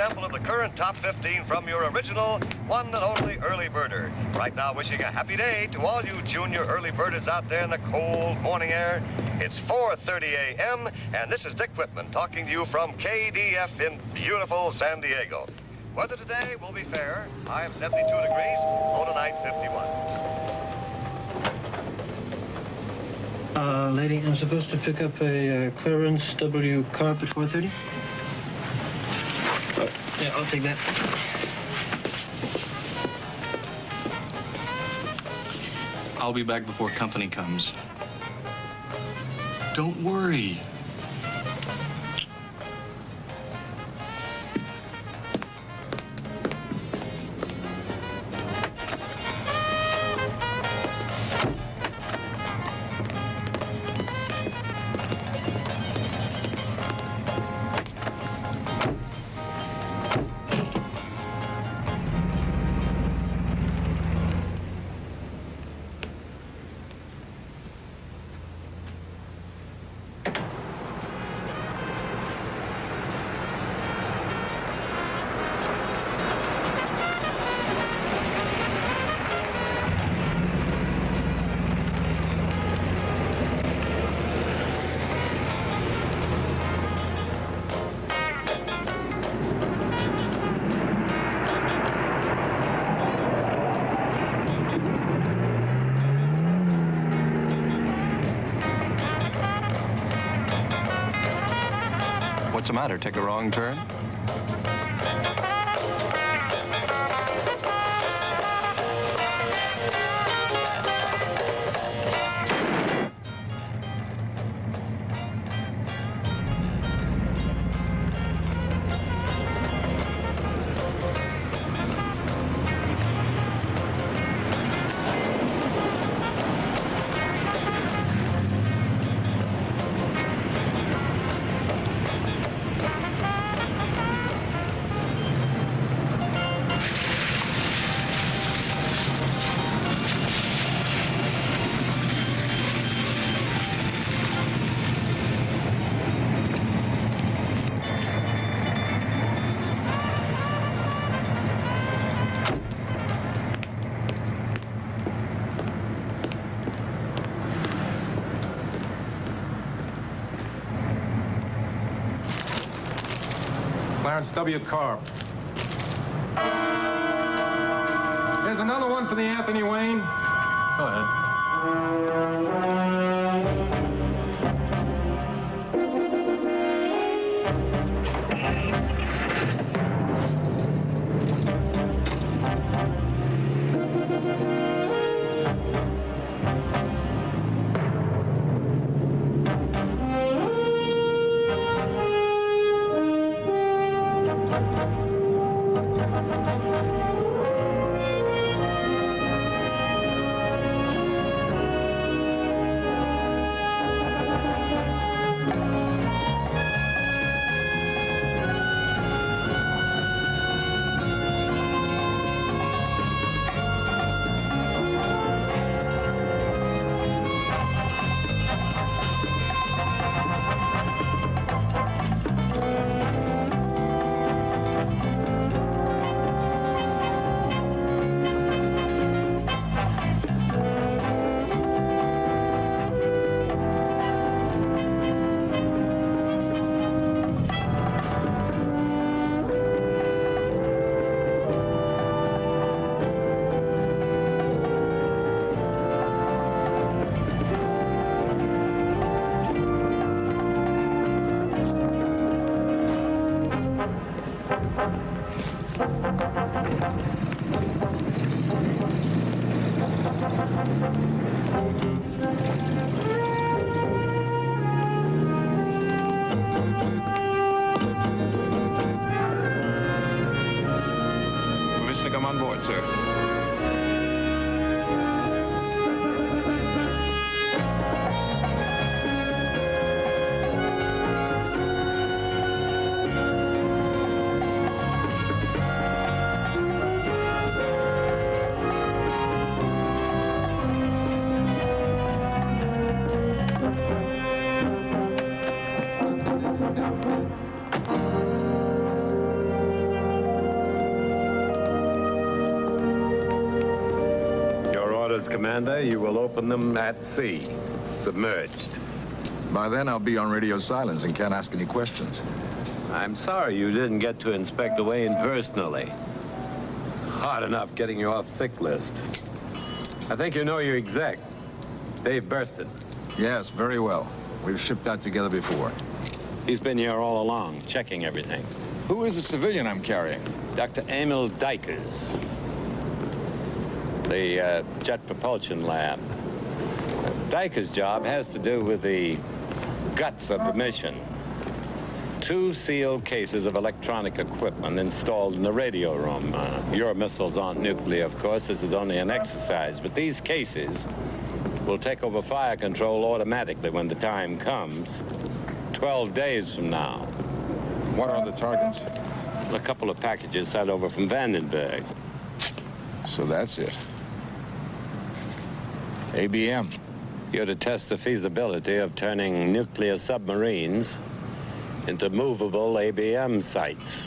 sample of the current top 15 from your original one and only early birder. Right now, wishing a happy day to all you junior early birders out there in the cold morning air. It's 4:30 a.m., and this is Dick Whitman talking to you from KDF in beautiful San Diego. Weather today will be fair. High of 72 degrees, low tonight 51. Lady, I'm supposed to pick up a Clarence W. Carp at 4:30? Yeah, I'll take that. I'll be back before company comes. Don't worry. What's the matter? Take a wrong turn? Clarence W. Carp. Here's another one for the Anthony Wayne. Go ahead. Permission to come on board, sir. Commander. You will open them at sea, submerged. By then, I'll be on radio silence and can't ask any questions. I'm sorry you didn't get to Inspector Wayne personally. Hard enough getting you off sick list. I think you know your exec, Dave Burston. Yes, very well. We've shipped out together before. He's been here all along, checking everything. Who is the civilian I'm carrying? Dr. Emil Dykers. The Jet Propulsion Lab. Dykers' job has to do with the guts of the mission. 2 sealed cases of electronic equipment installed in the radio room. Your missiles aren't nuclear, of course. This is only an exercise. But these cases will take over fire control automatically when the time comes, 12 days from now. What are the targets? A couple of packages sent over from Vandenberg. So that's it. ABM. You're to test the feasibility of turning nuclear submarines into movable ABM sites.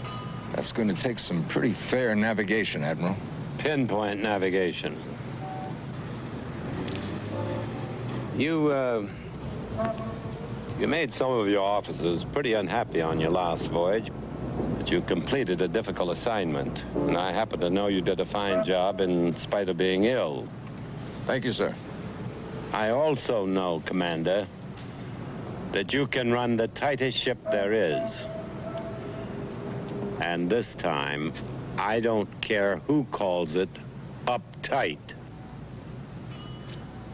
That's going to take some pretty fair navigation, Admiral. Pinpoint navigation. You made some of your officers pretty unhappy on your last voyage, but you completed a difficult assignment. And I happen to know you did a fine job in spite of being ill. Thank you, sir. I also know, Commander, that you can run the tightest ship there is. And this time, I don't care who calls it uptight.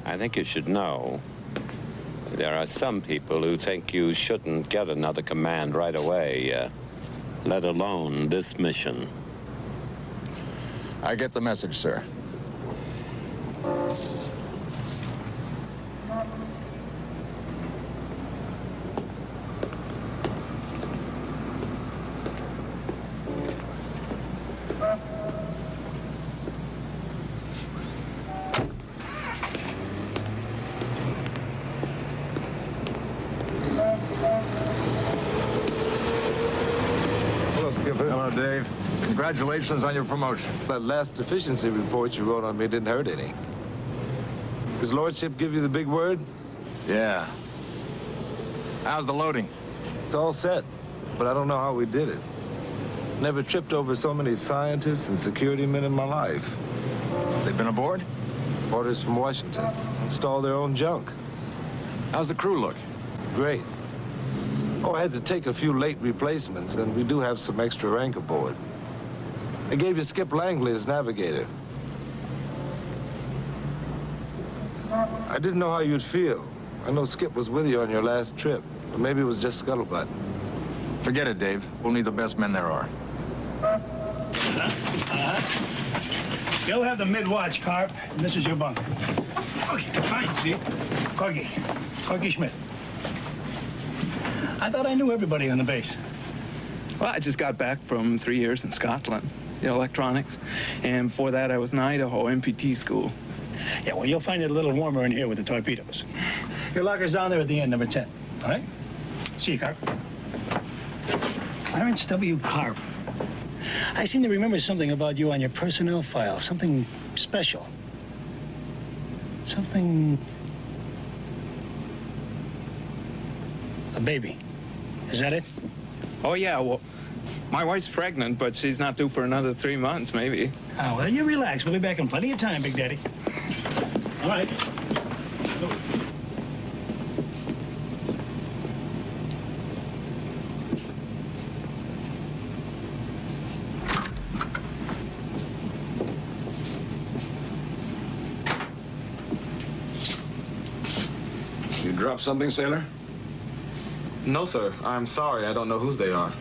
I think you should know there are some people who think you shouldn't get another command right away, let alone this mission. I get the message, sir. Hello, Dave. Congratulations on your promotion. That last deficiency report you wrote on me didn't hurt any. His lordship give you the big word? Yeah. How's the loading? It's all set, but I don't know how we did it. Never tripped over so many scientists and security men in my life. They've been aboard? Orders from Washington. Install their own junk. How's the crew look? Great. Oh, I had to take a few late replacements, and we do have some extra rank aboard. I gave you Skip Langley as navigator. I didn't know how you'd feel. I know Skip was with you on your last trip, but maybe it was just scuttlebutt. Forget it, Dave. We'll need the best men there are. You'll have the mid-watch, Carp, and this is your bunker. Okay, fine, see? Corky Schmidt. I thought I knew everybody on the base. Well, I just got back from 3 years in Scotland, electronics. And before that, I was in Idaho, MPT school. Yeah, well, you'll find it a little warmer in here with the torpedoes. Your locker's down there at the end, number 10. All right? See you, Carp. Clarence W. Carp. I seem to remember something about you on your personnel file. Something special. Something... A baby. Is that it? Oh, yeah, well, my wife's pregnant, but she's not due for another 3 months, maybe. Oh, well, you relax. We'll be back in plenty of time, Big Daddy. All right. You dropped something, sailor? No, sir. I'm sorry. I don't know whose they are.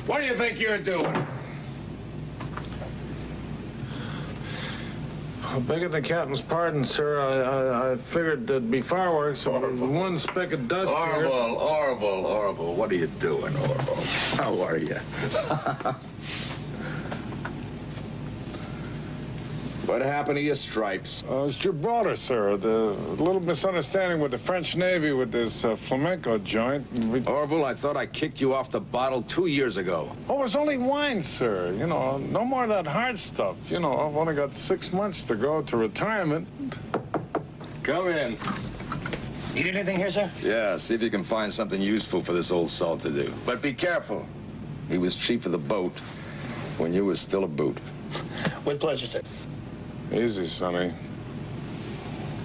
What do you think you're doing? I beg the captain's pardon, sir. I figured there'd be fireworks. One speck of dust here. Horrible. What are you doing, Orville? How are you? What happened to your stripes? It's Gibraltar, sir. The little misunderstanding with the French Navy with this flamenco joint. Orville, I thought I kicked you off the bottle 2 years ago. Oh, it's only wine, sir. You know, no more of that hard stuff. You know, I've only got 6 months to go to retirement. Come in. Need anything here, sir? Yeah, see if you can find something useful for this old salt to do. But be careful. He was chief of the boat when you was still a boot. With pleasure, sir. Easy, Sonny.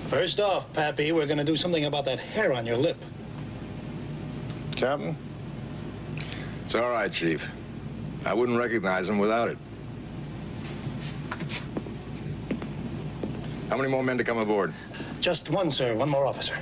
First off, Pappy, we're going to do something about that hair on your lip. Captain? It's all right, Chief. I wouldn't recognize him without it. How many more men to come aboard? Just one, sir. One more officer.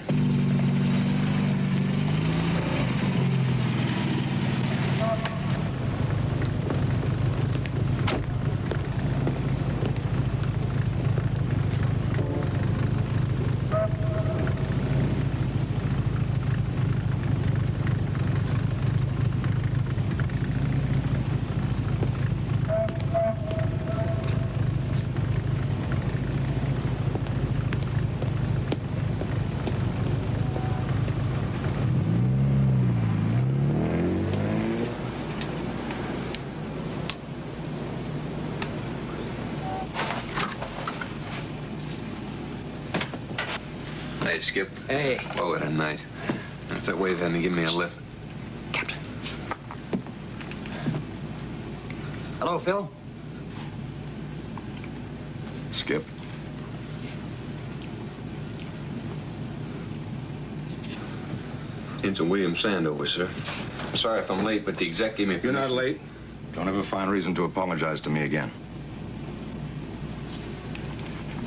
Hey, Skip. Hey. Oh, what a night. If that wave hadn't given me a lift. Captain. Hello, Phil. Skip. Ensign William Sandover, sir. I'm sorry if I'm late, but the exec gave me You're not late. Don't ever find reason to apologize to me again.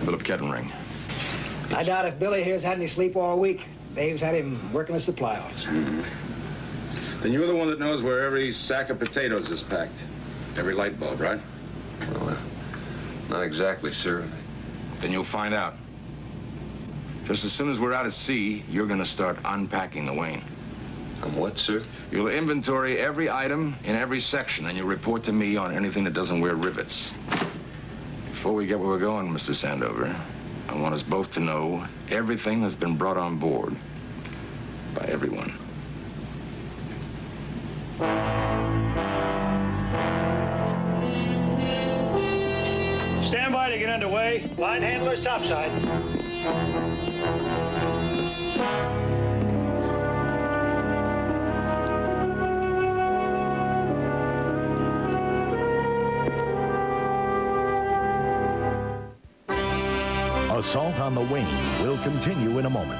Philip Kettering. I doubt if Billy here's had any sleep all week. Dave's had him working the supply office. Then you're the one that knows where every sack of potatoes is packed. Every light bulb, right? Well, not exactly, sir. Then you'll find out. Just as soon as we're out at sea, you're gonna start unpacking the Wayne. On what, sir? You'll inventory every item in every section, and you'll report to me on anything that doesn't wear rivets. Before we get where we're going, Mr. Sandover, I want us both to know everything that's been brought on board by everyone. Stand by to get underway. Line handlers topside. Assault on the Wayne will continue in a moment.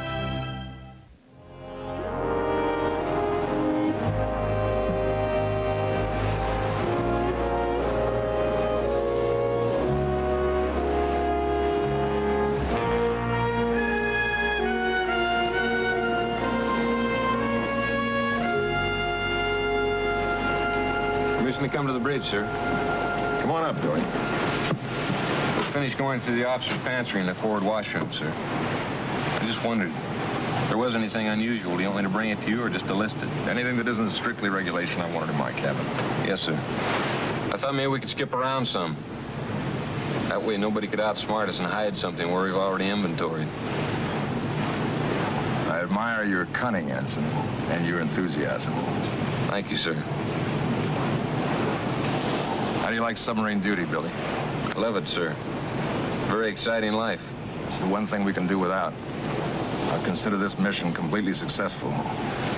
Permission to come to the bridge, sir. Come on up, Dory. We'll finish going through the officer's pantry in the forward washroom, sir. I just wondered, if there was anything unusual, do you want me to bring it to you or just to list it? Anything that isn't strictly regulation, I want it in my cabin. Yes, sir. I thought maybe we could skip around some. That way nobody could outsmart us and hide something where we've already inventoried. I admire your cunning, Ensign, and your enthusiasm. Thank you, sir. How do you like submarine duty, Billy? I love it, sir. Very exciting life. It's the one thing we can do without. I'll consider this mission completely successful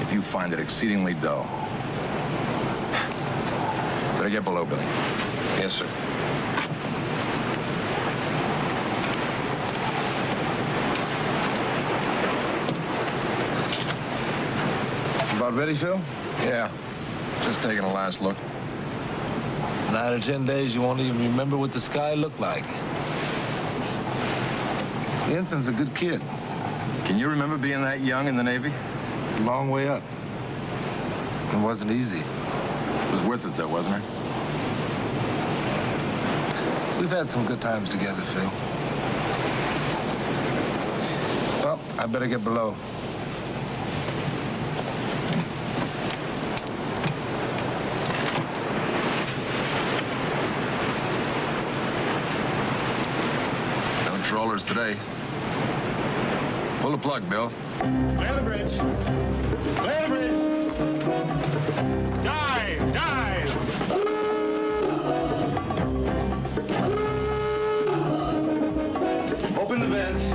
if you find it exceedingly dull. Better get below, Billy. Yes, sir. About ready, Phil? Yeah, just taking a last look. 9 or 10 days, you won't even remember what the sky looked like. The ensign's a good kid. Can you remember being that young in the Navy? It's a long way up. It wasn't easy. It was worth it, though, wasn't it? We've had some good times together, Phil. Well, I better get below. rollers today. Pull the plug, Bill. Clear the bridge. Clear the bridge. Dive! Dive! Open the vents.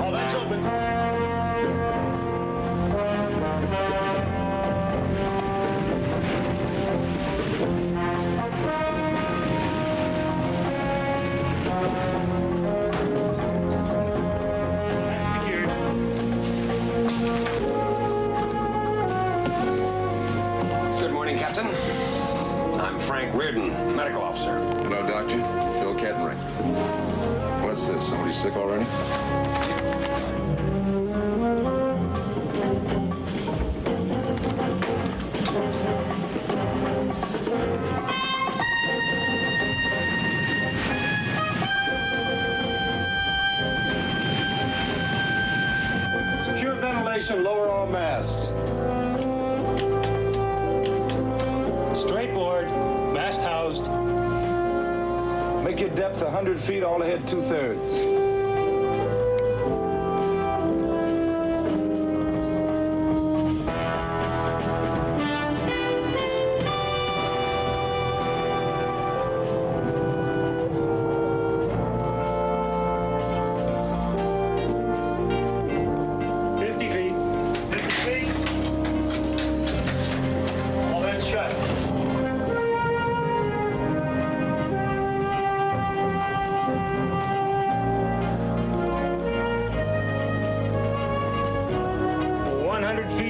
All vents open. Good morning, Captain. I'm Frank Reardon, medical officer. Hello, Doctor. Phil Kettenring. What's this? Somebody sick already? Secure ventilation, lower all masks. Straight board, mast housed. Make your depth 100 feet, all ahead 2/3. All vents shut.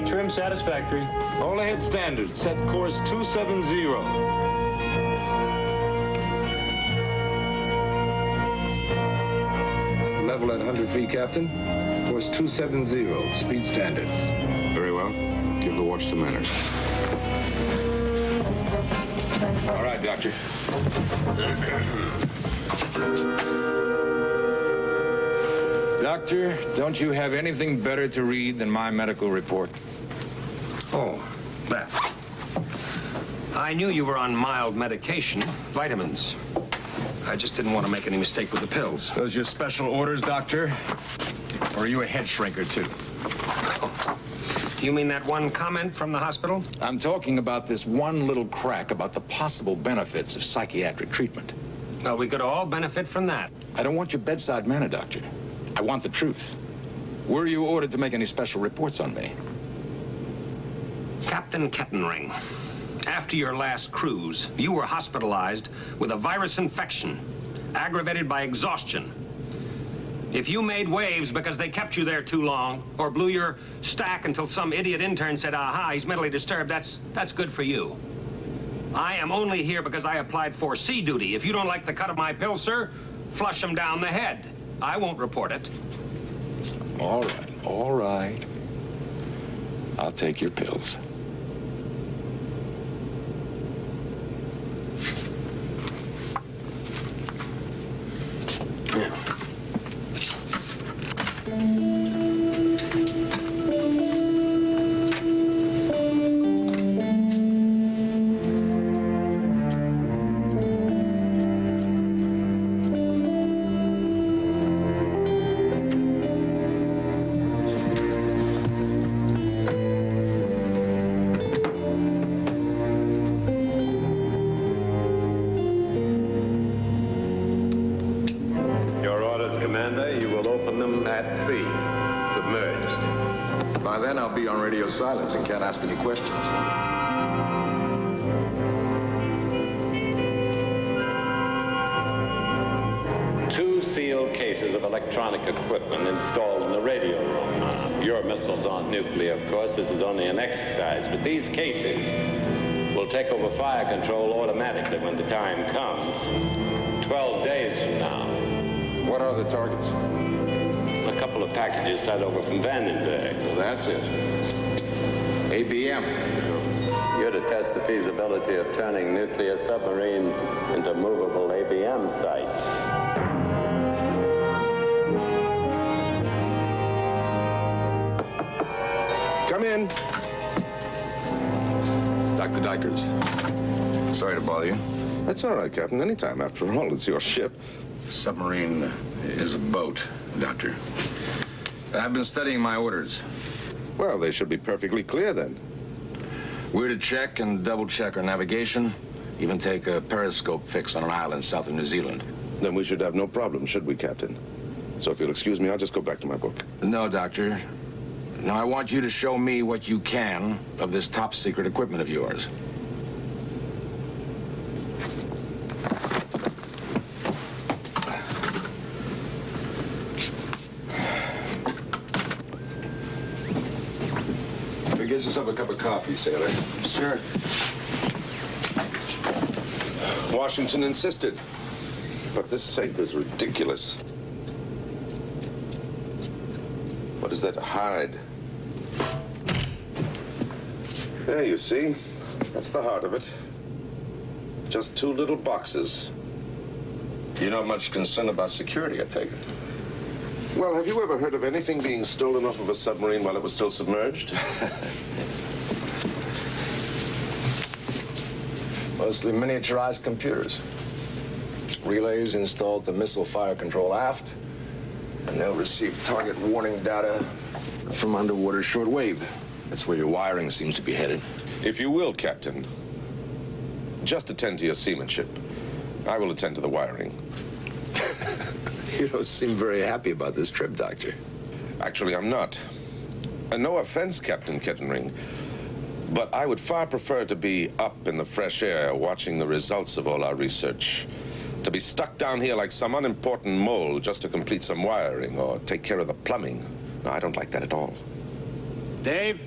Trim satisfactory. All ahead standard. Set course 270. Level at 100 feet, Captain. Course 270. Speed standard. Very well. Give the watch the manners. All right, Doctor. Doctor, don't you have anything better to read than my medical report? Oh, that. I knew you were on mild medication, vitamins. I just didn't want to make any mistake with the pills. Those your special orders, Doctor? Or are you a head shrinker, too? You mean that one comment from the hospital? I'm talking about this one little crack about the possible benefits of psychiatric treatment. Well, we could all benefit from that. I don't want your bedside manner, Doctor. I want the truth. Were you ordered to make any special reports on me? Captain Kettenring, after your last cruise, you were hospitalized with a virus infection, aggravated by exhaustion. If you made waves because they kept you there too long, or blew your stack until some idiot intern said, aha, he's mentally disturbed, that's good for you. I am only here because I applied for sea duty. If you don't like the cut of my pill, sir, flush them down the head. I won't report it. All right, all right. I'll take your pills. Silence and can't ask any questions. Two sealed cases of electronic equipment installed in the radio room. Your missiles aren't nuclear, of course. This is only an exercise. But these cases will take over fire control automatically when the time comes. 12 days from now. What are the targets? A couple of packages sent over from Vandenberg. Well, that's it. ABM. You're to test the feasibility of turning nuclear submarines into movable ABM sites. Come in. Dr. Dykers. Sorry to bother you. That's all right, Captain. Anytime. After all, it's your ship. Submarine is a boat, Doctor. I've been studying my orders. Well, they should be perfectly clear then. We're to check and double-check our navigation, even take a periscope fix on an island south of New Zealand. Then we should have no problem, should we, Captain? So if you'll excuse me, I'll just go back to my book. No, Doctor. Now, I want you to show me what you can of this top-secret equipment of yours. Get yourself a cup of coffee, sailor. Sure. Washington insisted. But this safe is ridiculous. What is that to hide? There, you see. That's the heart of it. Just two little boxes. You're not much concerned about security, I take it. Well, have you ever heard of anything being stolen off of a submarine while it was still submerged? Mostly miniaturized computers. Relays installed to missile fire control aft, and they'll receive target warning data from underwater shortwave. That's where your wiring seems to be headed. If you will, Captain, just attend to your seamanship. I will attend to the wiring. You don't seem very happy about this trip, Doctor. Actually, I'm not. And no offense, Captain Kettering, but I would far prefer to be up in the fresh air watching the results of all our research. To be stuck down here like some unimportant mole just to complete some wiring or take care of the plumbing. No, I don't like that at all. Dave?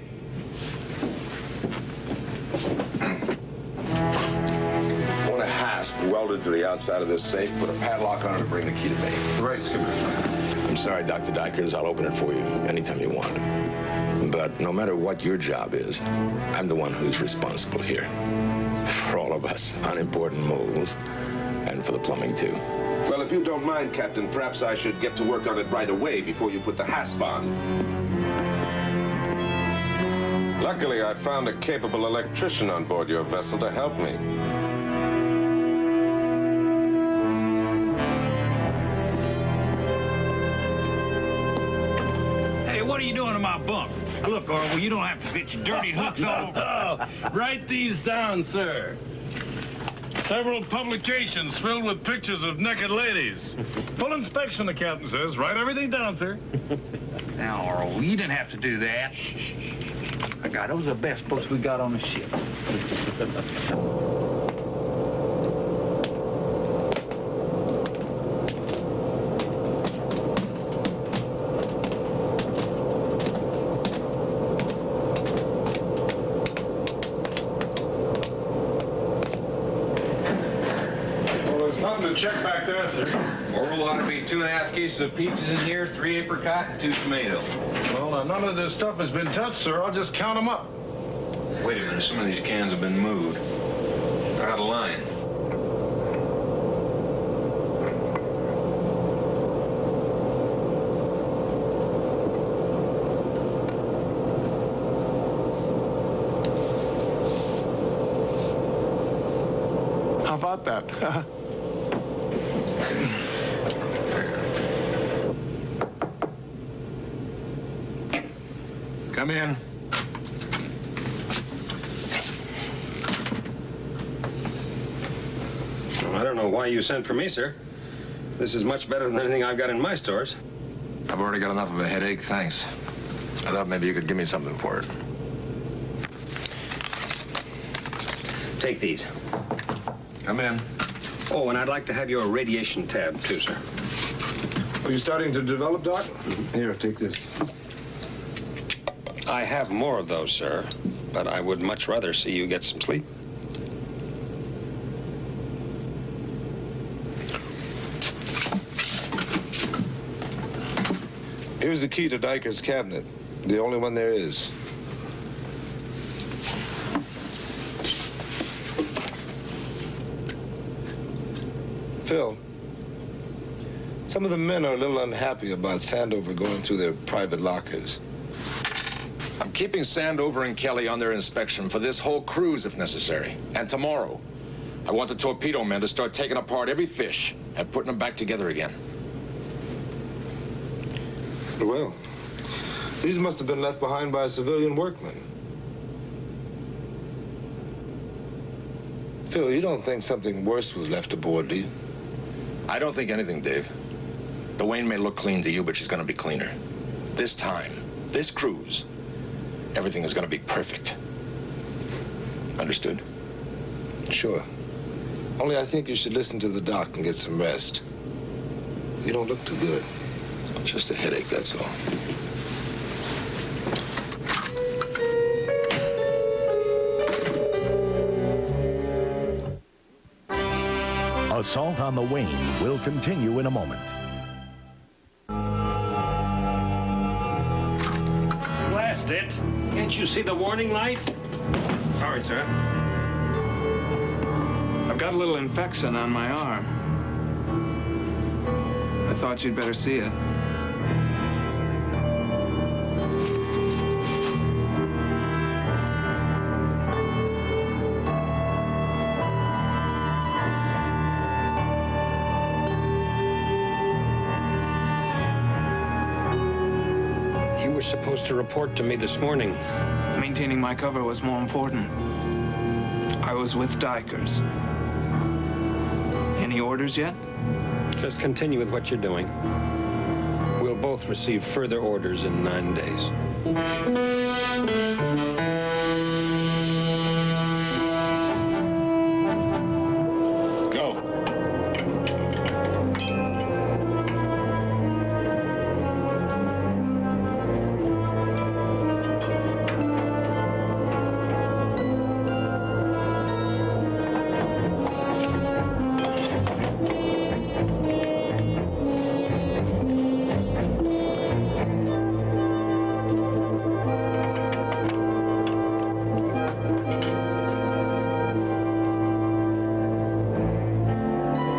I want a hasp welded to the outside of this safe, put a padlock on it to bring the key to me. Right, Skipper. I'm sorry, Dr. Dykers. I'll open it for you anytime you want. But no matter what your job is, I'm the one who's responsible here. For all of us unimportant moles, and for the plumbing, too. Well, if you don't mind, Captain, perhaps I should get to work on it right away before you put the hasp on. Luckily, I found a capable electrician on board your vessel to help me. Hey, what are you doing in my bunk? Look, Orwell, you don't have to fit your dirty hooks all over. Write these down, sir. Several publications filled with pictures of naked ladies. Full inspection, the captain says. Write everything down, sir. Now, Orwell, you didn't have to do that. I got those are the best books we got on the ship. Nothing to check back there, sir. Orville ought to be 2.5 cases of pizzas in here, 3 apricot, and 2 tomato. Well, none of this stuff has been touched, sir. I'll just count them up. Wait a minute, some of these cans have been moved. They're out of line. How about that? Come in. Well, I don't know why you sent for me, sir. This is much better than anything I've got in my stores. I've already got enough of a headache, thanks. I thought maybe you could give me something for it. Take these. Come in. Oh, and I'd like to have your radiation tab, too, sir. Are you starting to develop, Doc? Here, take this. I have more of those, sir, but I would much rather see you get some sleep. Here's the key to Dyker's cabinet. The only one there is. Phil, some of the men are a little unhappy about Sandover going through their private lockers. I'm keeping Sandover and Kelly on their inspection for this whole cruise, if necessary, and tomorrow. I want the torpedo men to start taking apart every fish and putting them back together again. Well, these must have been left behind by a civilian workman. Phil, you don't think something worse was left aboard, do you? I don't think anything, Dave. The Wayne may look clean to you, but she's going to be cleaner. This time, this cruise, everything is going to be perfect. Understood? Sure. Only I think you should listen to the doc and get some rest. You don't look too good. Just a headache, that's all. Assault on the Wayne will continue in a moment. Blast it! Can't you see the warning light? Sorry, sir. I've got a little infection on my arm. I thought you'd better see it. You were supposed to report to me this morning. Maintaining my cover was more important. I was with Dykers. Any orders yet? Just continue with what you're doing. We'll both receive further orders in 9 days. Go.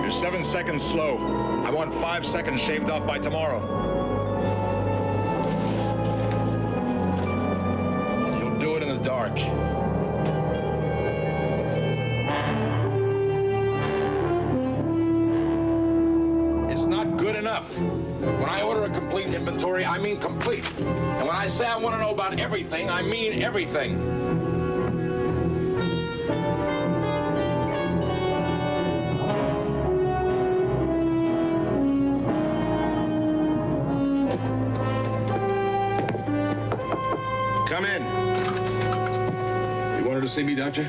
You're 7 seconds slow. I want 5 seconds shaved off by tomorrow. You'll do it in the dark. It's not good enough. When I order a complete inventory, I mean complete. And when I say I want to know about everything, I mean everything. Come in. You wanted to see me, Doctor?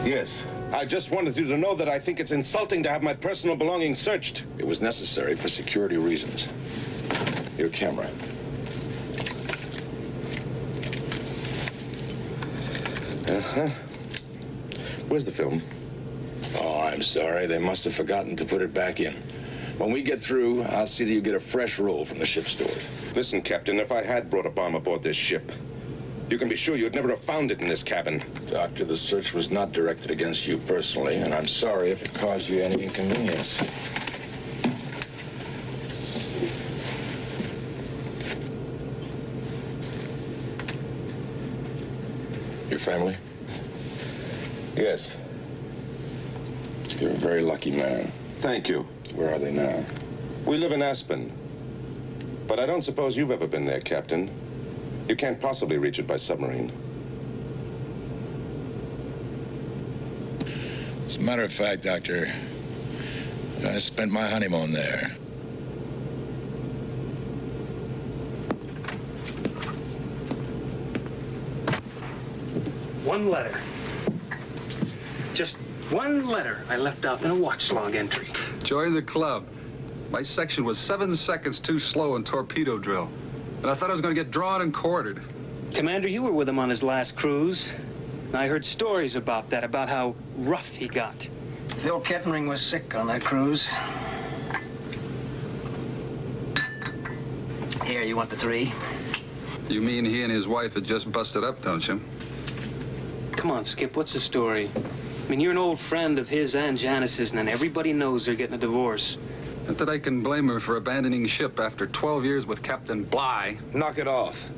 Yes. I just wanted you to know that I think it's insulting to have my personal belongings searched. It was necessary for security reasons. Your camera. Uh-huh. Where's the film? Oh, I'm sorry. They must have forgotten to put it back in. When we get through, I'll see that you get a fresh roll from the ship's steward. Listen, Captain, if I had brought a bomb aboard this ship, you can be sure you'd never have found it in this cabin. Doctor, the search was not directed against you personally, and I'm sorry if it caused you any inconvenience. Your family? Yes. You're a very lucky man. Thank you. Where are they now? We live in Aspen. But I don't suppose you've ever been there, Captain. You can't possibly reach it by submarine. As a matter of fact, Doctor, I spent my honeymoon there. One letter. Just one letter I left out in a watch log entry. Join the club. My section was 7 seconds too slow in torpedo drill. And I thought I was going to get drawn and quartered. Commander, you were with him on his last cruise. I heard stories about that, about how rough he got. Phil Kettering was sick on that cruise. Here, you want the 3? You mean he and his wife had just busted up, don't you? Come on, Skip, what's the story? I mean, you're an old friend of his and Janice's, and everybody knows they're getting a divorce. Not that I can blame her for abandoning ship after 12 years with Captain Bligh. Knock it off.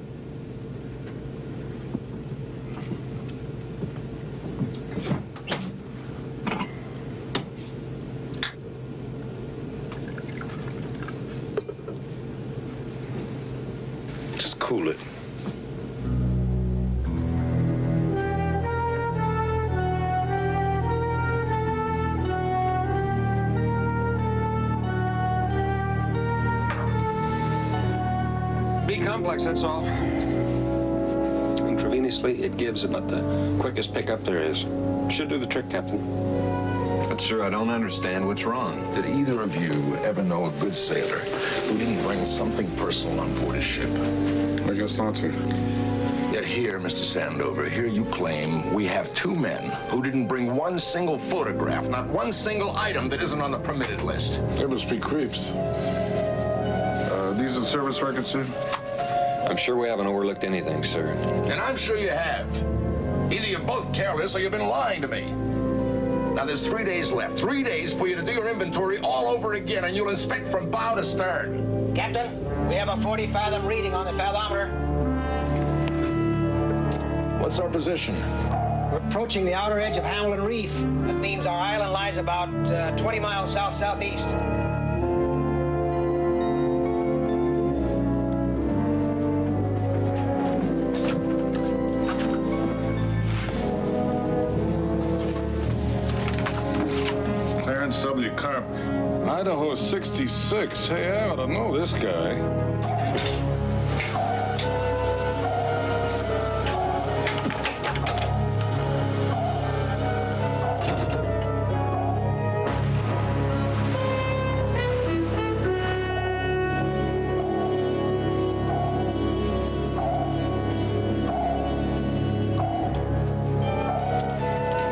cool it. B complex, that's all. Intravenously, it gives about the quickest pickup there is. Should do the trick, Captain. But, sir, I don't understand what's wrong. Did either of you ever know a good sailor who didn't bring something personal on board his ship? I guess not, sir. Yet here, Mr. Sandover, here you claim we have two men who didn't bring one single photograph, not one single item that isn't on the permitted list. They must be creeps. These are service records, sir? I'm sure we haven't overlooked anything, sir. And I'm sure you have. Either you're both careless or you've been lying to me. Now, there's 3 days left. 3 days for you to do your inventory all over again, and you'll inspect from bow to stern. Captain, we have a 40 fathom reading on the fathometer. What's our position? We're approaching the outer edge of Hamlin Reef. That means our island lies about 20 miles south-southeast. W. Carp, Idaho 66. Hey, I ought to know this guy.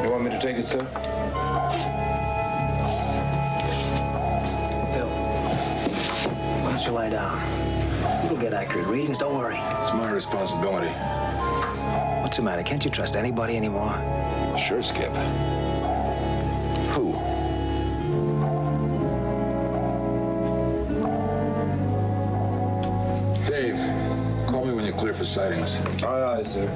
You want me to take it, sir? Why don't you lie down? You'll get accurate readings, don't worry. It's my responsibility. What's the matter? Can't you trust anybody anymore? Sure, Skip. Who? Dave, call me when you're clear for sightings. Aye, aye, sir.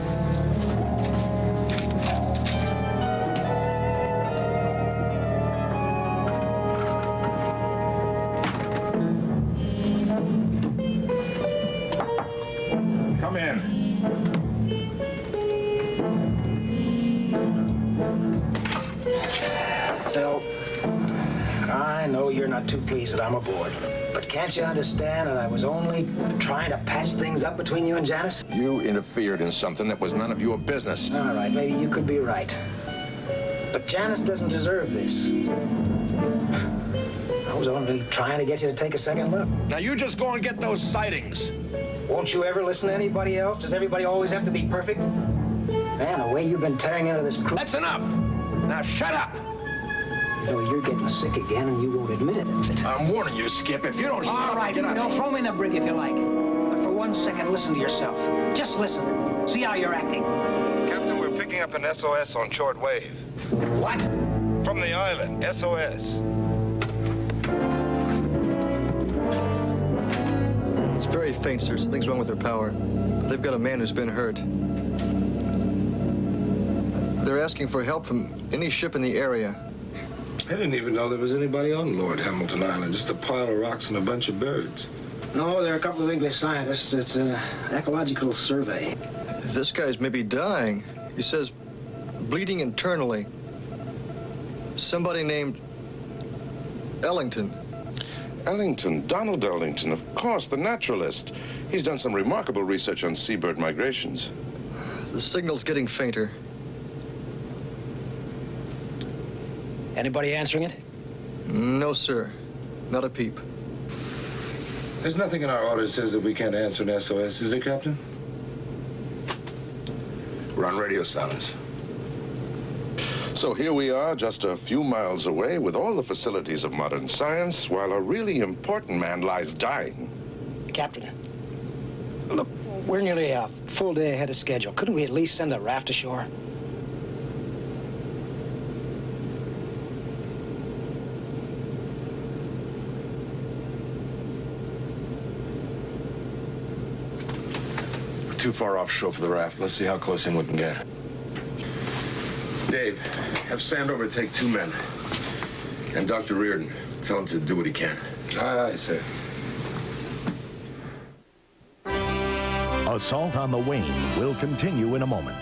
Come in. Phil, I know you're not too pleased that I'm aboard. But can't you understand that I was only trying to patch things up between you and Janice? You interfered in something that was none of your business. All right, maybe you could be right. But Janice doesn't deserve this. I was only trying to get you to take a second look. Now you just go and get those sightings. Won't you ever listen to anybody else? Does everybody always have to be perfect? Man, the way you've been tearing into this crew... That's enough! Now shut up! You know, you're getting sick again and you won't admit it. I'm warning you, Skip. If you don't shut up... All right, throw me in the brig if you like. But for 1 second, listen to yourself. Just listen. See how you're acting. Captain, we're picking up an SOS on short wave. What? From the island, SOS. It's very faint, sir. Something's wrong with their power. They've got a man who's been hurt. They're asking for help from any ship in the area. I didn't even know there was anybody on Lord Hamilton Island. Just a pile of rocks and a bunch of birds. No, there are a couple of English scientists. It's an ecological survey. This guy's maybe dying. He says bleeding internally. Somebody named Ellington. Ellington, Donald Ellington, of course, the naturalist. He's done some remarkable research on seabird migrations. The signal's getting fainter. Anybody answering it? No, sir. Not a peep. There's nothing in our orders says that we can't answer an SOS, is there, Captain? We're on radio silence. So here we are, just a few miles away, with all the facilities of modern science, while a really important man lies dying. Captain, look, we're nearly a full day ahead of schedule. Couldn't we at least send a raft ashore? We're too far offshore for the raft. Let's see how close in we can get. Dave, have Sandover take 2 men. And Dr. Reardon, tell him to do what he can. Aye, aye, sir. A Assault on the Wayne will continue in a moment.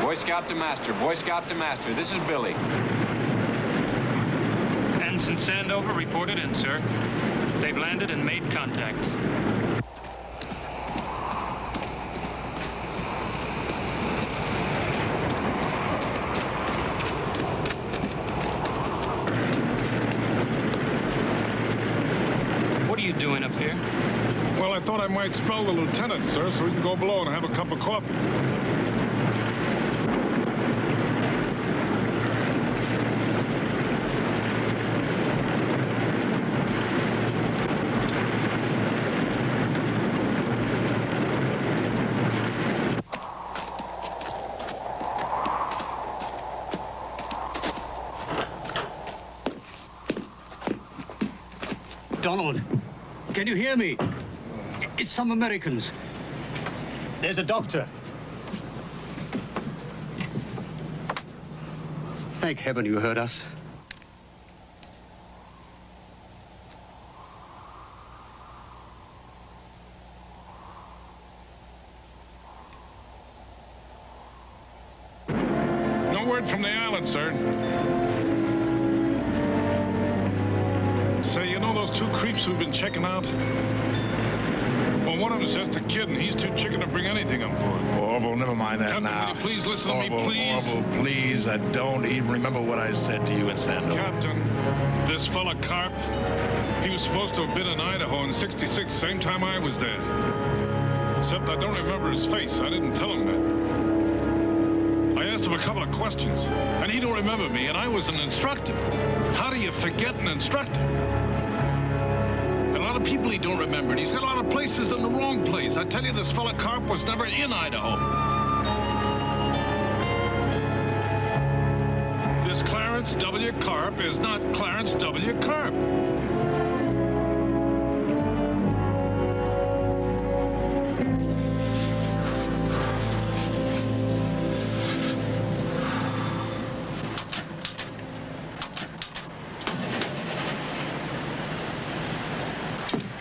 Boy Scout to Master, Boy Scout to Master. This is Billy. Ensign Sandover reported in, sir. They've landed and made contact. What are you doing up here? Well, I thought I might spell the lieutenant, sir, so we can go below and have a cup of coffee. Donald, can you hear me? It's some Americans. There's a doctor. Thank heaven you heard us. No word from the island, sir. Say, you know those two creeps we've been checking out? Well, one of them's just a kid, and he's too chicken to bring anything on board. Orville, never mind that Captain, now. will you please listen to me, please? Orville, please. I don't even remember what I said to you in Sandover. Captain, this fella Carp, he was supposed to have been in Idaho in '66, same time I was there. Except I don't remember his face. I didn't tell him that. I asked him a couple of questions, and he don't remember me, and I was an instructor. How do you forget an instructor? A lot of people he don't remember, and he's got a lot of places in the wrong place. I tell you, this fella Carp was never in Idaho. This Clarence W. Carp is not Clarence W. Carp.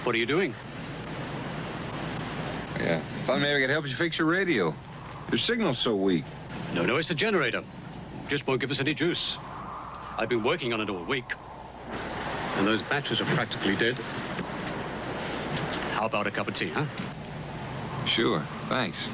What are you doing? Yeah, thought maybe I could help you fix your radio. Your signal's so weak. No, it's a generator. Just won't give us any juice. I've been working on it all week. And those batteries are practically dead. How about a cup of tea, huh? Sure, thanks.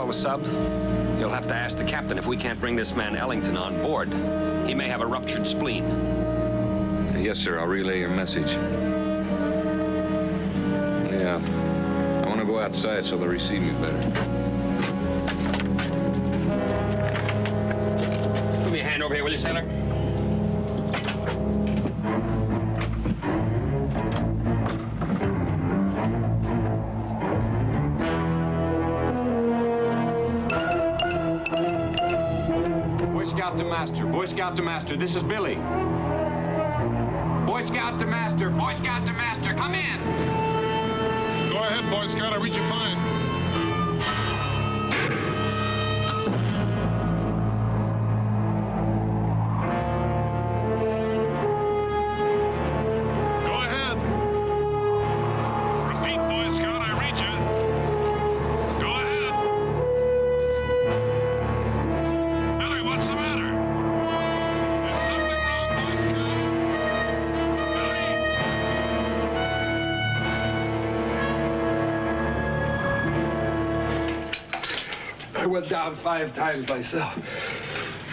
the sub? You'll have to ask the captain if we can't bring this man Ellington on board. He may have a ruptured spleen. Yes, sir. I'll relay your message. Yeah. I want to go outside so they'll receive me better. Give me a hand over here, will you, sailor? Boy Scout to Master. Boy Scout to Master. This is Billy. Boy Scout to Master. Boy Scout to Master. Come in. Go ahead, Boy Scout. I read you fine. Go ahead. Repeat, Boy Scout. I read you. Go ahead. Billy, what's the matter? Is something wrong, Boy Scout? I went down 5 times myself.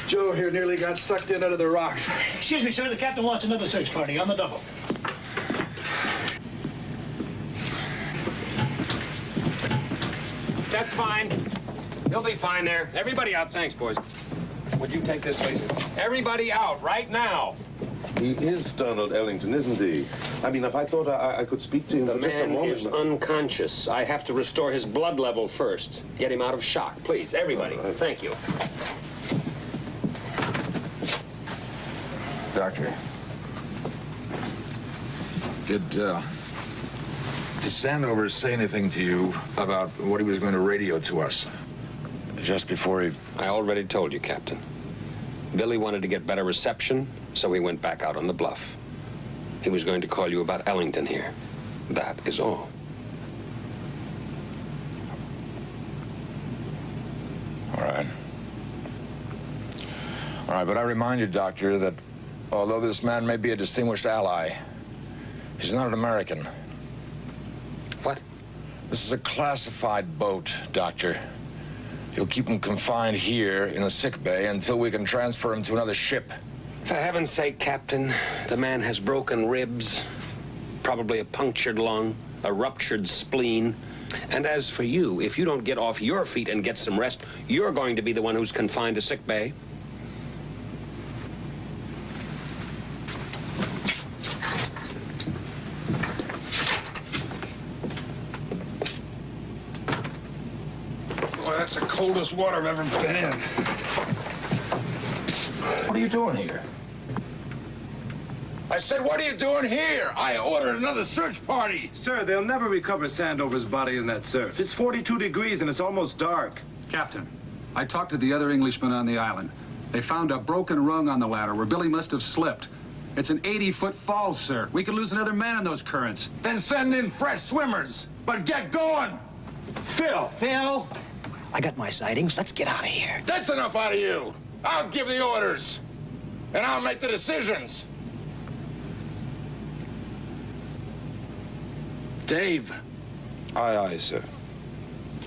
Joe here nearly got sucked in under the rocks. Excuse me, sir. The captain wants another search party on the double. That's fine. He'll be fine there. Everybody out. Thanks, boys. Would you take this, please? Everybody out right now. He is Donald Ellington, isn't he? I mean, if I thought I could speak to him The for just a man moment. is unconscious. I have to restore his blood level first. Get him out of shock. Please, everybody. Thank you. Doctor, did Sandover say anything to you about what he was going to radio to us? Just before he... I already told you, Captain. Billy wanted to get better reception, so he went back out on the bluff. He was going to call you about Ellington here. That is all. All right. All right, but I remind you, Doctor, that although this man may be a distinguished ally, he's not an American. What? This is a classified boat, Doctor. You'll keep him confined here in the sick bay until we can transfer him to another ship. For heaven's sake, Captain, the man has broken ribs, probably a punctured lung, a ruptured spleen. And as for you, if you don't get off your feet and get some rest, you're going to be the one who's confined to sick bay. Boy, that's the coldest water I've ever been in. What are you doing here? I said, what are you doing here? I ordered another search party. Sir, they'll never recover Sandover's body in that surf. It's 42 degrees and it's almost dark. Captain, I talked to the other Englishmen on the island. They found a broken rung on the ladder where Billy must have slipped. It's an 80-foot fall, sir. We could lose another man in those currents. Then send in fresh swimmers. But get going. Phil! I got my sightings. Let's get out of here. That's enough out of you. I'll give the orders. And I'll make the decisions. Dave. Aye, aye, sir.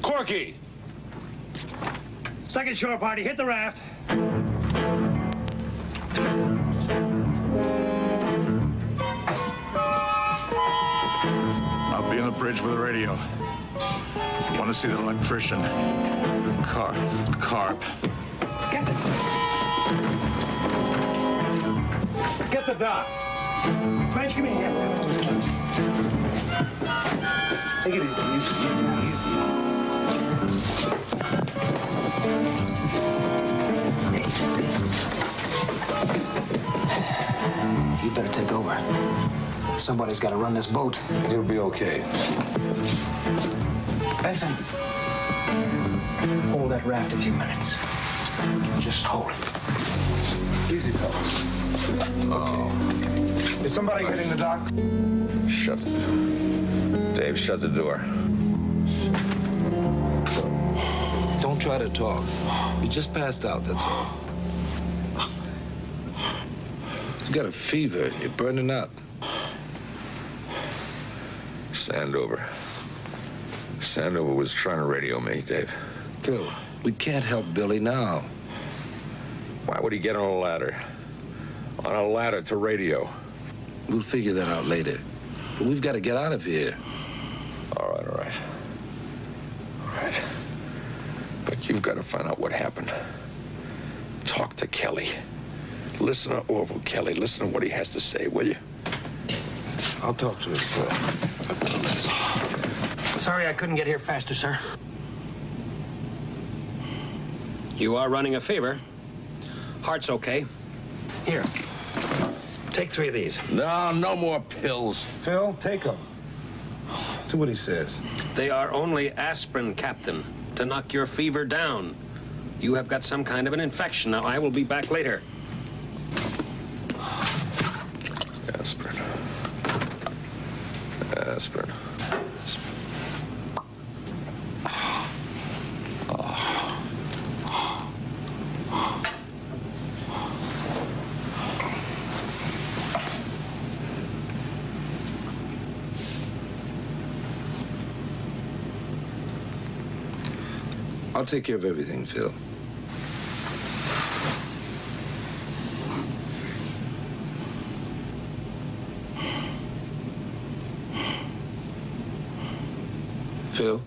Corky. Second shore party, hit the raft. I'll be on the bridge with the radio. Want to see the electrician. Carp. Get the dock. French, come in here. Take it You better take over. Somebody's got to run this boat. It'll be okay. Benson, hold that raft a few minutes. Just hold it. Easy, fellas. Okay. Is somebody getting the dock? Shut the... Dave, shut the door. Don't try to talk. You just passed out, that's all. You got a fever and you're burning up. Sandover was trying to radio me, Dave. Phil, we can't help Billy now. Why would he get on a ladder? On a ladder to radio. We'll figure that out later. But we've got to get out of here. All right, all right. All right. But you've got to find out what happened. Talk to Kelly. Listen to Orville Kelly. Listen to what he has to say, will you? I'll talk to him, Phil. Sorry I couldn't get here faster, sir. You are running a fever. Heart's okay. Here. Take 3 of these. No, no more pills. Phil, take them. Do what he says. They are only aspirin, Captain, to knock your fever down. You have got some kind of an infection. Now, I will be back later. Aspirin. Aspirin. I'll take care of everything, Phil. Phil?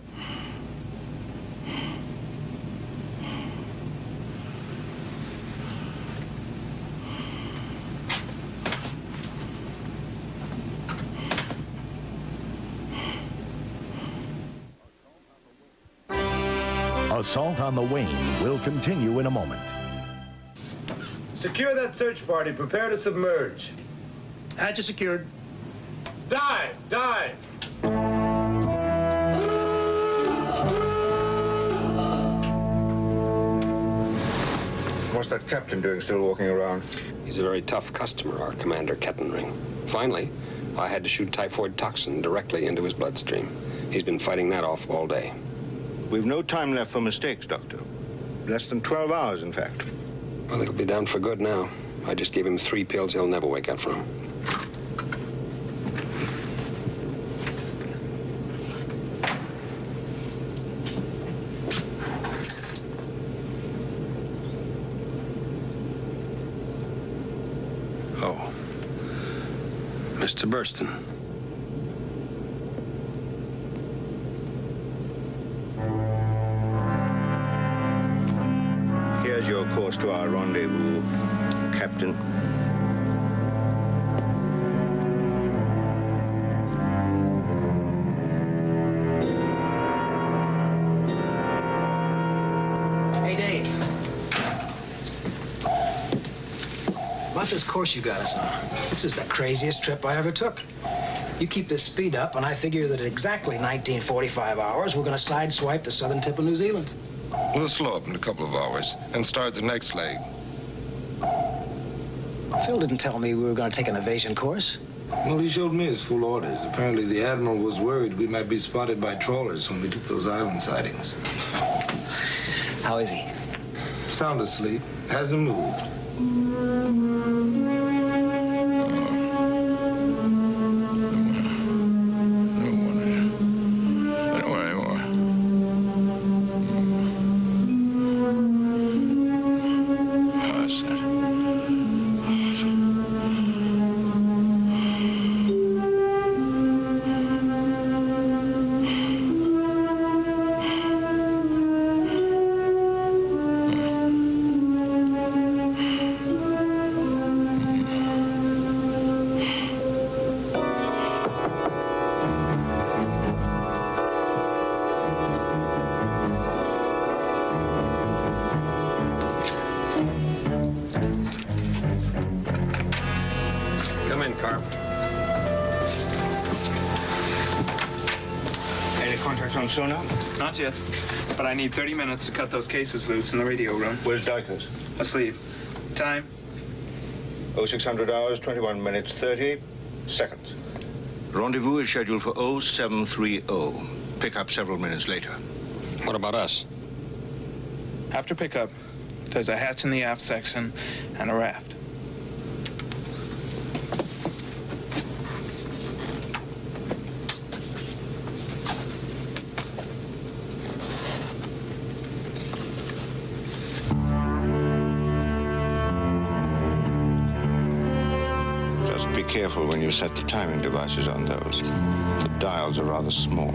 Assault on the Wayne will continue in a moment. Secure that search party. Prepare to submerge. Hatches secured. Dive! Dive! What's that captain doing still walking around? He's a very tough customer, our Commander Kettenring. Finally, I had to shoot typhoid toxin directly into his bloodstream. He's been fighting that off all day. We've no time left for mistakes, Doctor. Less than 12 hours, in fact. Well, he'll be down for good now. I just gave him 3 pills he'll never wake up from. Oh. Mr. Burston. Here's your course to our rendezvous, Captain. Hey, Dave. About this course you got us on. This is the craziest trip I ever took. You keep this speed up, and I figure that at exactly 1945 hours, we're going to sideswipe the southern tip of New Zealand. We'll slow up in a couple of hours and start the next leg. Phil didn't tell me we were going to take an evasion course. Well, he showed me his full orders. Apparently, the Admiral was worried we might be spotted by trawlers when we took those island sightings. How is he? Sound asleep. Hasn't moved. Come in, Carp. Any contact on sonar? Not yet, but I need 30 minutes to cut those cases loose in the radio room. Where's Dykers? Asleep. Time? 0600 hours, 21 minutes, 38 seconds. Rendezvous is scheduled for 0730. Pick up several minutes later. What about us? After pickup, there's a hatch in the aft section and a raft. Be careful when you set the timing devices on those. The dials are rather small.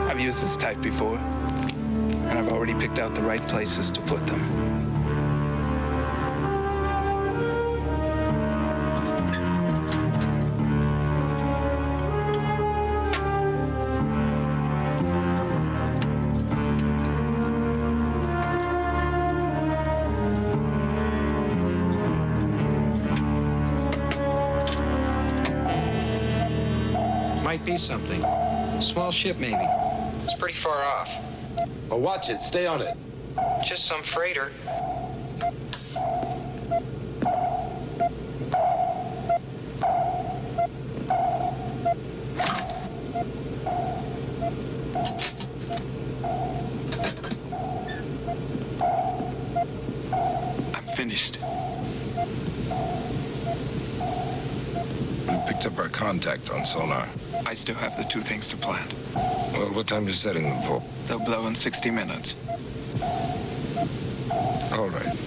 I've used this type before, and I've already picked out the right places to put them. Might be something. Small ship, maybe. It's pretty far off. Well, watch it. Stay on it. Just some freighter. I'm finished. We picked up our contact on sonar. I still have the two things to plant. Well, what time are you setting them for? They'll blow in 60 minutes. All right.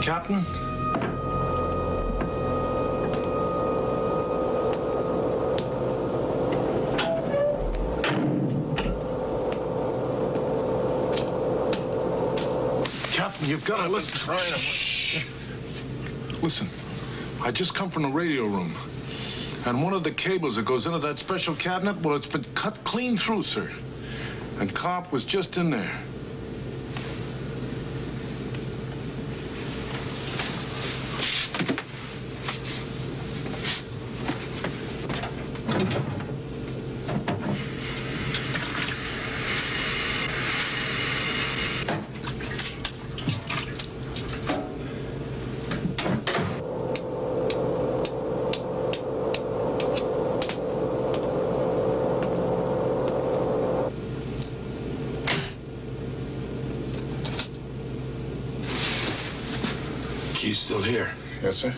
Captain? Captain, you've got to listen. Shh. Listen, I just come from the radio room. And one of the cables that goes into that special cabinet, well, it's been cut clean through, sir. And Carp was just in there. Key's still here. Yes, sir.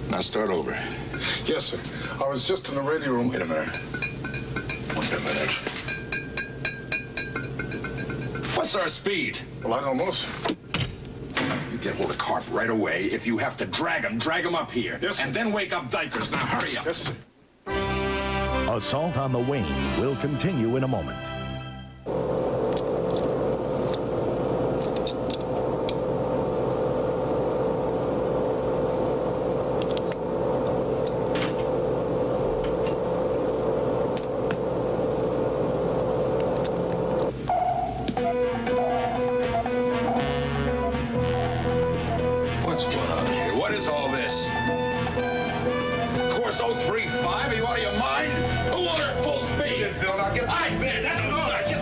Now start over. Yes, sir. I was just in the radio room. Wait a minute. Wait a minute. What's our speed? Well, I don't know, sir. You get hold of Carp right away. If you have to drag him up here. Yes, sir. And then wake up Dikers. Now hurry up. Yes, sir. Assault on the Wayne will continue in a moment. What's going on here? What is all this? Course 035? Are you out of your mind? Who ordered full speed? Phil, I'll get... I bet. That's no such thing.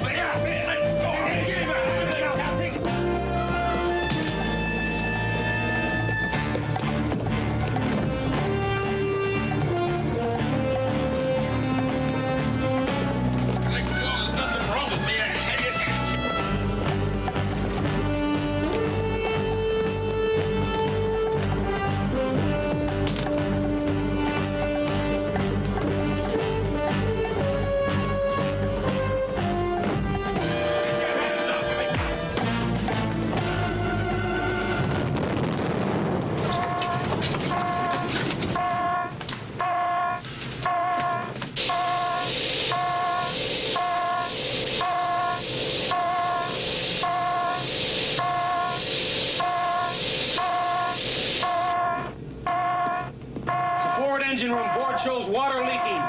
engine room. Board shows water leaking.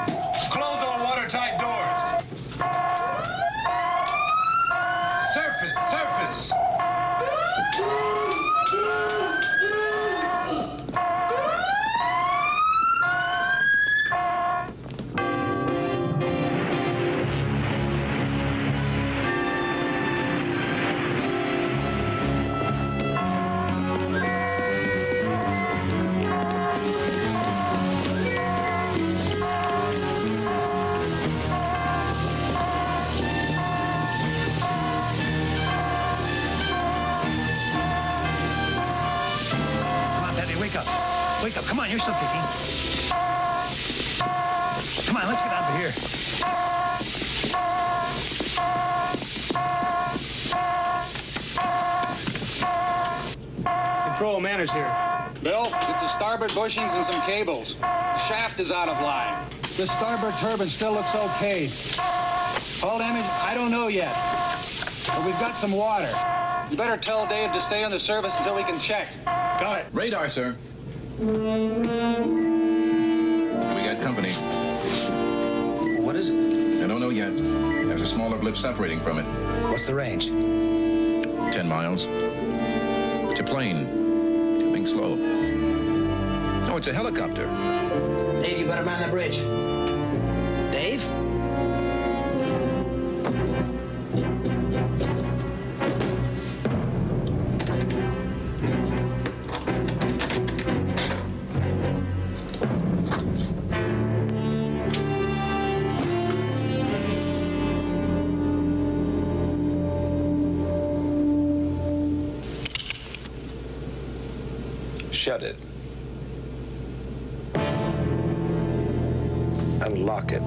Close all watertight doors. Surface. Wake up. Come on, you're still kicking. Come on, let's get out of here. Control, Manners here. Bill, it's the starboard bushings and some cables. The shaft is out of line. The starboard turbine still looks okay. Hull damage? I don't know yet. But we've got some water. You better tell Dave to stay on the surface until we can check. Got it. Radar, sir. We got company. What is it? I don't know yet. There's a smaller blip separating from it. What's the range? 10 miles. It's a plane. Coming slow. Oh, it's a helicopter. Dave, you better man that bridge. Dave? Shut it. And lock it.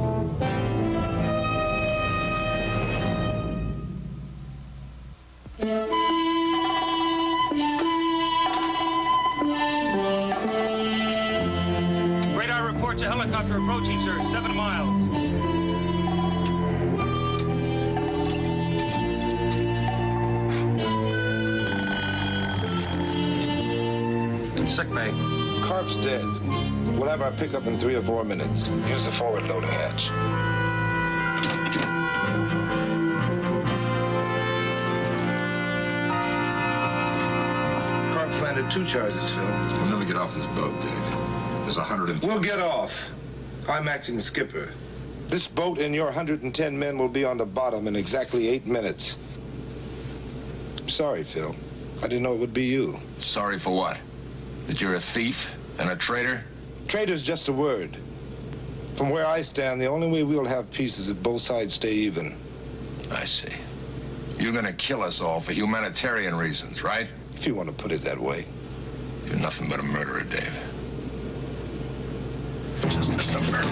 Radar reports a helicopter approaching, sir. 7 miles. Sick bay. Carp's dead. We'll have our pickup in 3 or 4 minutes. Use the forward loading hatch. Carp planted 2 charges, Phil. We'll never get off this boat, Dave. There's 110. We'll get off. I'm acting skipper. This boat and your 110 men will be on the bottom in exactly 8 minutes. I'm sorry, Phil. I didn't know it would be you. Sorry for what? That you're a thief and a traitor? Traitor's just a word. From where I stand, the only way we'll have peace is if both sides stay even. I see. You're gonna kill us all for humanitarian reasons, right? If you want to put it that way. You're nothing but a murderer, Dave. Just a murderer.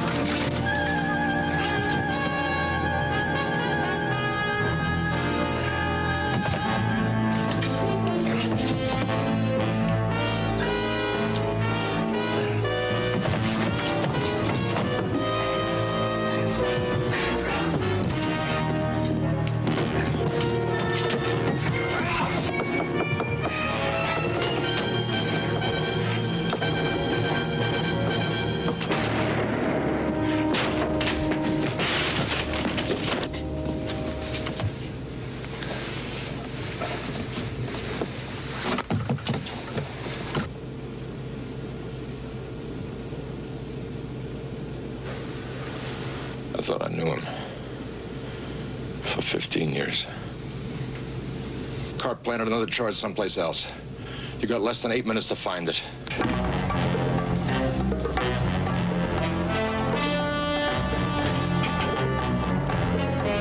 I thought I knew him for 15 years. Carp planted another charge someplace else. You got less than 8 minutes to find it.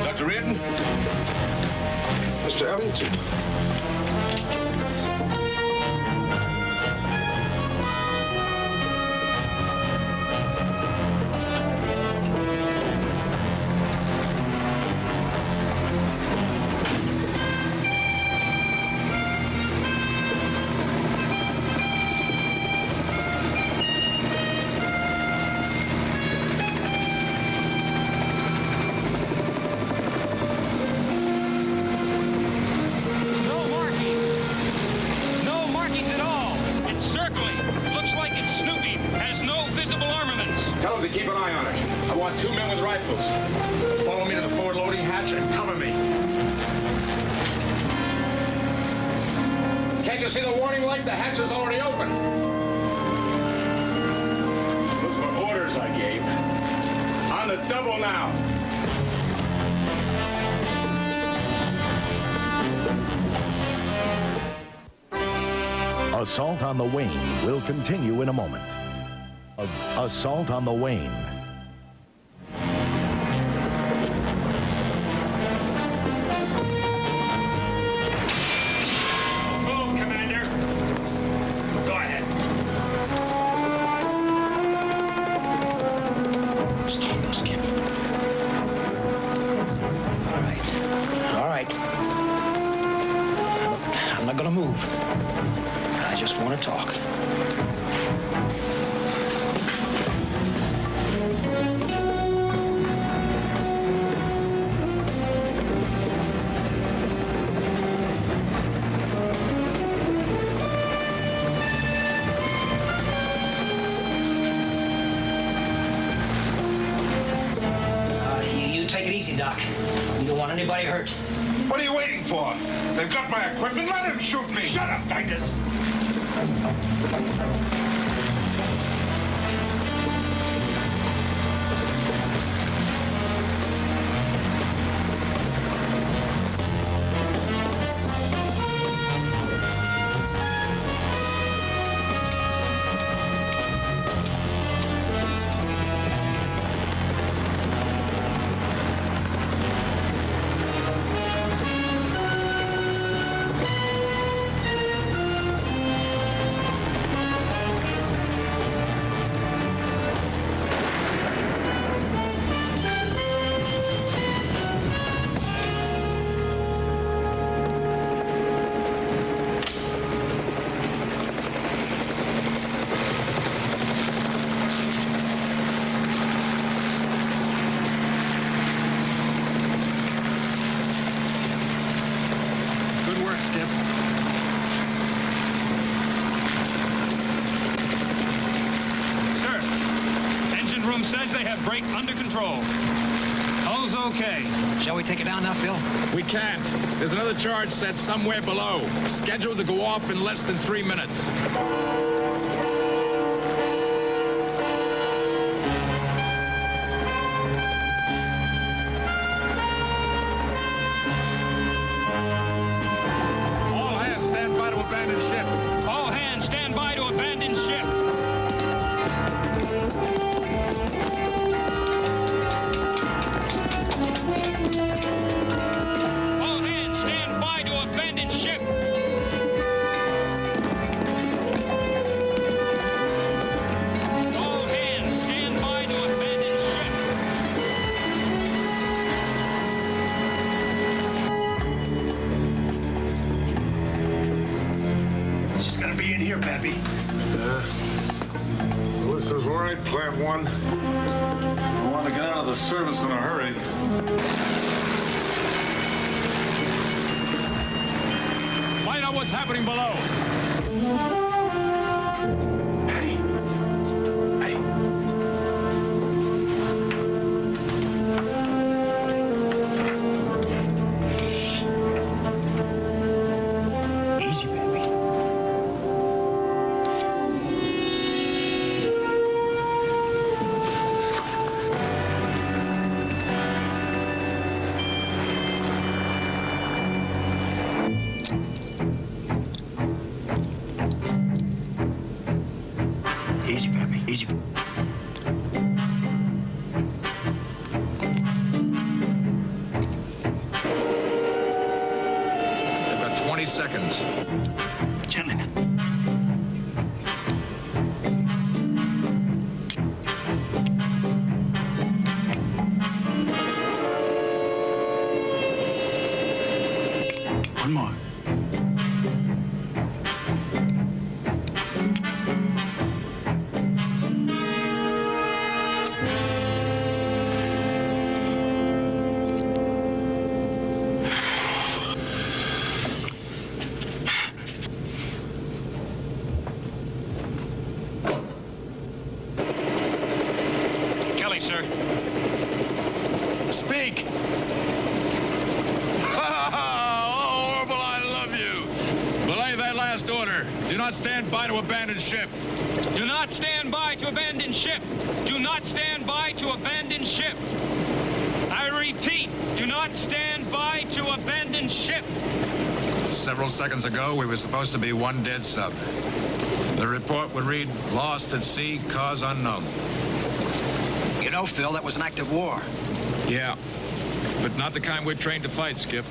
Dr. Reardon? Mr. Ellington. No Tell them to keep an eye on it. I want 2 men with rifles. Follow me to the forward loading hatch and cover me. Can't you see the warning light? The hatch is already open. Those were orders I gave. On the double now. Assault on the Wayne will continue in a moment. Assault on the Wayne. Move, Commander. Go ahead. Stop them, Skip. All right. I'm not gonna move. I just want to talk. You take it easy, Doc. We don't want anybody hurt. What are you waiting for? They've got my equipment. Let him shoot me. Shut up, Titus. Says they have brake under control. All's okay. Shall we take it down now, Phil? We can't. There's another charge set somewhere below. Scheduled to go off in less than 3 minutes. All hands stand by to abandon ship. All hands stand by to abandon ship. All hands stand by to abandon ship. All hands stand by to abandon ship. She's gonna be in here, Pappy. This is right, Plant 1. I want to get out of the service in a hurry. Find out what's happening below. Hey. Hey. Easy, baby. Easy, baby. Easy. I've got 20 seconds. Gentlemen. One more. sir. Speak! Oh, Orville, I love you. Belay that last order. Do not stand by to abandon ship. Do not stand by to abandon ship. Do not stand by to abandon ship. I repeat, do not stand by to abandon ship. Several seconds ago, we were supposed to be one dead sub. The report would read, lost at sea, cause unknown. You know, Phil, that was an act of war. Yeah, but not the kind we're trained to fight, Skip.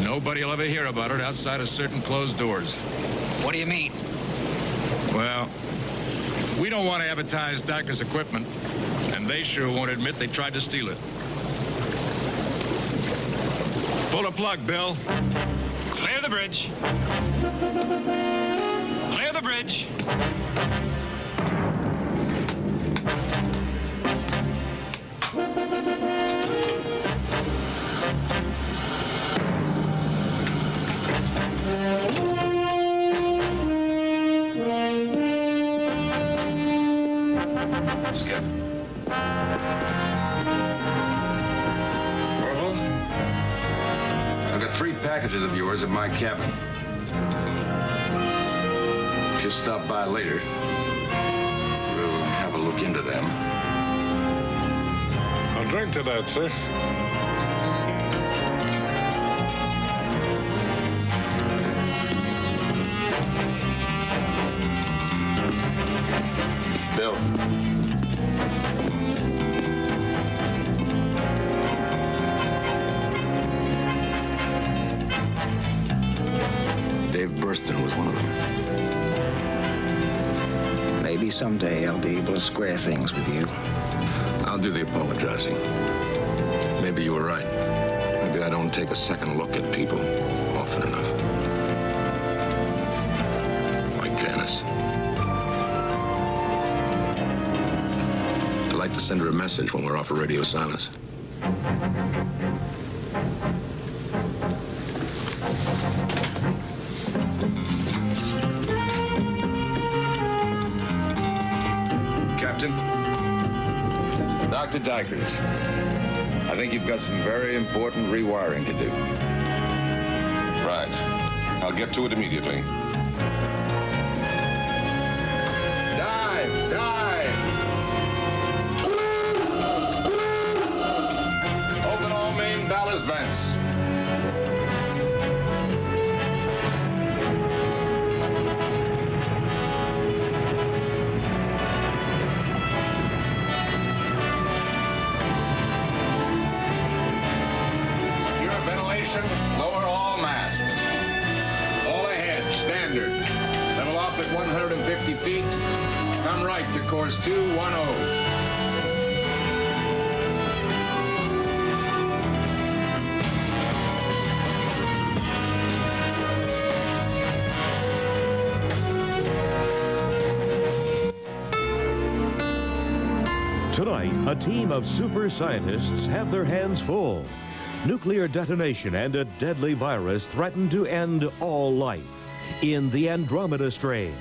Nobody will ever hear about it outside of certain closed doors. What do you mean? Well, we don't want to advertise Dyker's equipment, and they sure won't admit they tried to steal it. Pull the plug, Bill. Clear the bridge. Clear the bridge. Skip. Orville? I've got 3 packages of yours at my cabin. Just stop by later. We'll have a look into them. I'll drink to that, sir. Bill. Dave Burston was one of them. Maybe someday I'll be able to square things with you. I'll do the apologizing. Maybe you were right. Maybe I don't take a second look at people often enough. Like Janice. I'd like to send her a message when we're off of radio silence. Captain. Dr. Dykers. I think you've got some very important rewiring to do. Right. I'll get to it immediately. Dive! Dive! Open all main ballast vents. Lower all masts. All ahead, standard. Level off at 150 feet. Come right to course 210. Tonight, a team of super scientists have their hands full. Nuclear detonation and a deadly virus threaten to end all life in the Andromeda strain.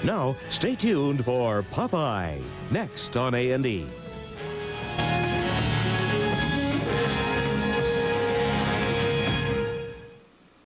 Now, stay tuned for Popeye, next on A&E.